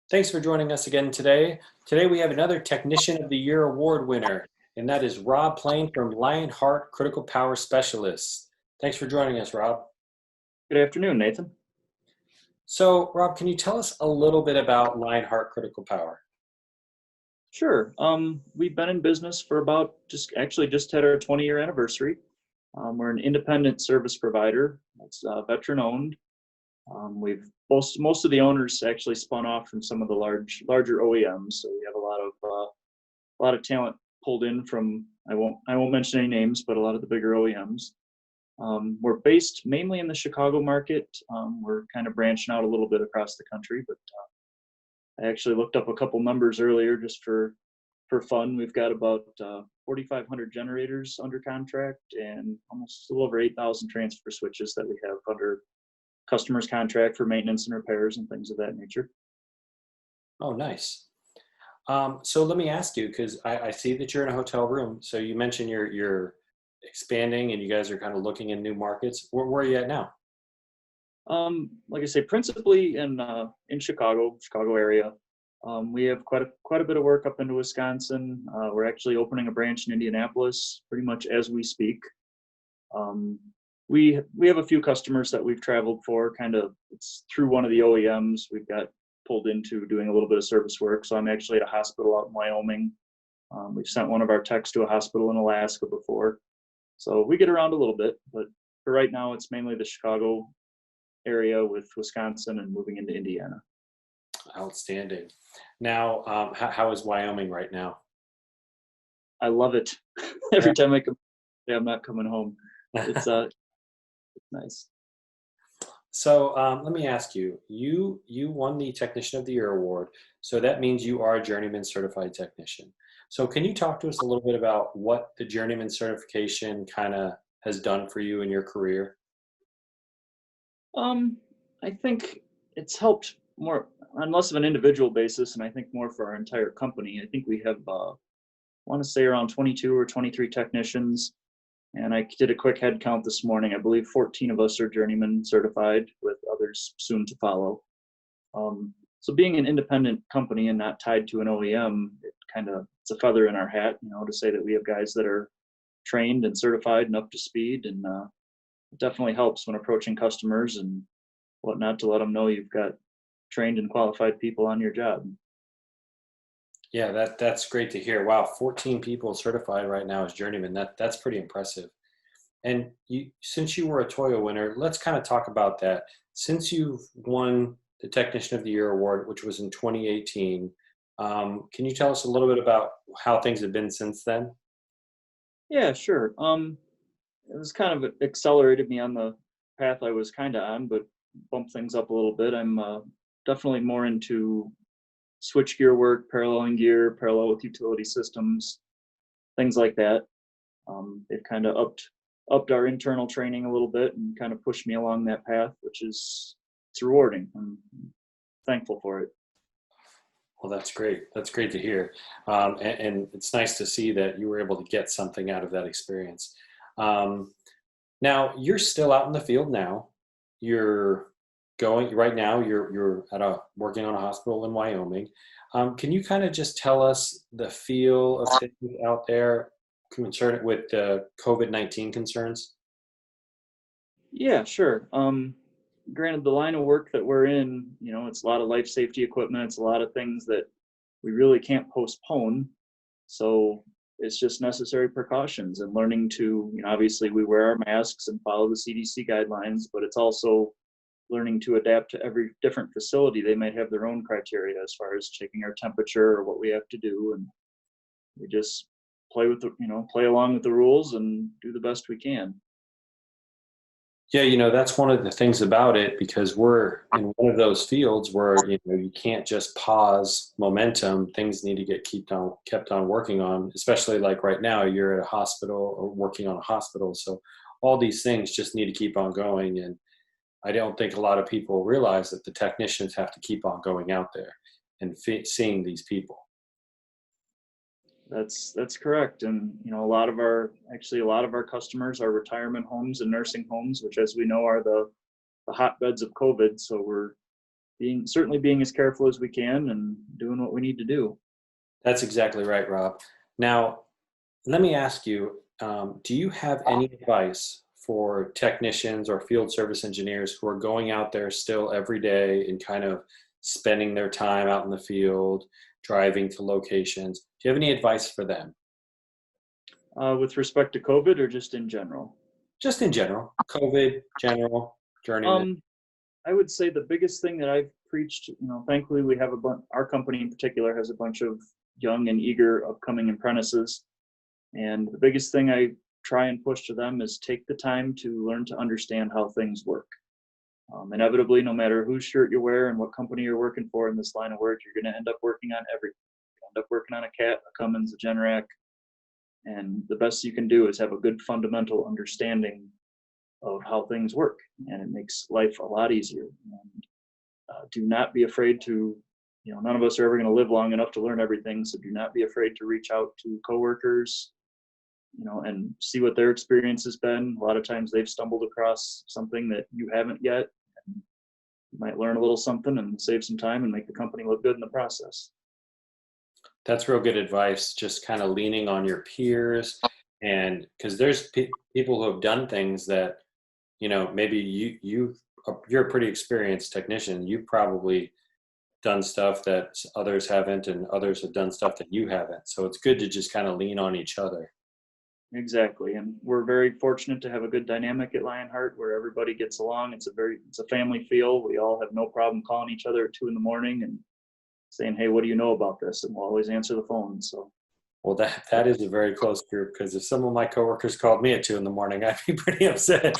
Thanks for joining us again today. Today we have another Technician of the Year award winner, and that is Rob Plain from Lionheart Critical Power Specialists. Thanks for joining us, Rob. Good afternoon, Nathan. So, Rob, can you tell us a little bit about Lionheart Critical Power? Sure. We've been in business for about just had our 20-year anniversary. We're an independent service provider. It's veteran owned. We've most of the owners actually spun off from some of the larger OEMs. So we have a lot of talent pulled in from I won't mention any names, but a lot of the bigger OEMs. We're based mainly in the Chicago market. We're kind of branching out a little bit across the country, but I actually looked up a couple numbers earlier just for fun. We've got about 4,500 generators under contract and almost a little over 8,000 transfer switches that we have under customers' contract for maintenance and repairs and things of that nature. Oh, nice. So let me ask you, because I see that you're in a hotel room. So you mentioned you're expanding and you guys are kind of looking in new markets. Where are you at now? Like I say, principally in Chicago area. We have quite a bit of work up into Wisconsin. We're actually opening a branch in Indianapolis pretty much as we speak. We have a few customers that we've traveled for. It's through one of the OEMs. We've got pulled into doing a little bit of service work. So I'm actually at a hospital out in Wyoming. We've sent one of our techs to a hospital in Alaska before. So we get around a little bit, but for right now, it's mainly the Chicago area with Wisconsin and moving into Indiana. Outstanding. Now, how is Wyoming right now? I love it. Every time I come, I'm not coming home. It's nice. So let me ask you, you won the Technician of the Year award. So that means you are a Journeyman Certified Technician. So can you talk to us a little bit about what the Journeyman Certification kind of has done for you in your career? I think it's helped more on less of an individual basis, and I think more for our entire company. I think we have, I want to say around 22 or 23 technicians, and I did a quick head count this morning. I believe 14 of us are Journeyman certified, with others soon to follow. So being an independent company and not tied to an OEM, it's a feather in our hat, to say that we have guys that are trained and certified and up to speed, and it definitely helps when approaching customers and whatnot to let them know you've got trained and qualified people on your job. Yeah, that's great to hear. Wow, 14 people certified right now as journeyman. That's pretty impressive. And since you were a TOYA winner, let's kind of talk about that. Since you've won the Technician of the Year award, which was in 2018, can you tell us a little bit about how things have been since then? Yeah, sure. It was kind of accelerated me on the path I was kind of on, but bumped things up a little bit. I'm definitely more into switchgear work, paralleling gear, parallel with utility systems, things like that. They've kind of upped our internal training a little bit and kind of pushed me along that path, which it's rewarding. I'm thankful for it. Well, that's great. That's great to hear. And it's nice to see that you were able to get something out of that experience. Now you're still out in the field now. You're going right now. You're working on a hospital in Wyoming. Can you kind of just tell us the feel of things out there concerned with the COVID-19 concerns? Yeah, sure. Granted, the line of work that we're in, it's a lot of life safety equipment. It's a lot of things that we really can't postpone. So it's just necessary precautions and learning to, obviously we wear our masks and follow the CDC guidelines, but it's also learning to adapt to every different facility. They might have their own criteria as far as checking our temperature or what we have to do. And we just play along with the rules and do the best we can. Yeah, that's one of the things about it, because we're in one of those fields where you can't just pause momentum. Things need to get kept on working on, especially like right now you're at a hospital or working on a hospital. So all these things just need to keep on going. And I don't think a lot of people realize that the technicians have to keep on going out there and seeing these people. That's correct. And a lot of our customers are retirement homes and nursing homes, which, as we know, are the hotbeds of COVID. So we're certainly being as careful as we can and doing what we need to do. That's exactly right, Rob. Now, let me ask you, do you have any advice for technicians or field service engineers who are going out there still every day and kind of spending their time out in the field, driving to locations? Do you have any advice for them? With respect to COVID or just in general? Just in general, COVID, general, journeyman. I would say the biggest thing that I've preached, thankfully we have our company in particular has a bunch of young and eager upcoming apprentices. And the biggest thing I try and push to them is take the time to learn to understand how things work. Inevitably, no matter whose shirt you wear and what company you're working for in this line of work, you're going to end up working on everything. You end up working on a Cat, a Cummins, a Generac, and the best you can do is have a good fundamental understanding of how things work, and it makes life a lot easier. And do not be afraid to, none of us are ever going to live long enough to learn everything, so do not be afraid to reach out to coworkers, and see what their experience has been. A lot of times they've stumbled across something that you haven't yet. And you might learn a little something and save some time and make the company look good in the process. That's real good advice, just kind of leaning on your peers. And because there's people who have done things that, maybe you're a pretty experienced technician. You've probably done stuff that others haven't, and others have done stuff that you haven't. So it's good to just kind of lean on each other. Exactly. And we're very fortunate to have a good dynamic at Lionheart where everybody gets along. It's a family feel. We all have no problem calling each other at 2 a.m. and saying, "Hey, what do you know about this?" And we'll always answer the phone. So, Well, that is a very close group, because if some of my coworkers called me at 2 a.m, I'd be pretty upset.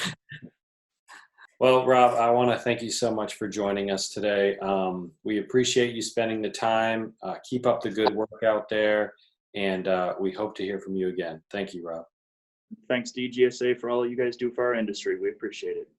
Well, Rob, I want to thank you so much for joining us today. We appreciate you spending the time. Keep up the good work out there, and we hope to hear from you again. Thank you, Rob. thanks to EGSA for all you guys do for our industry. We appreciate it.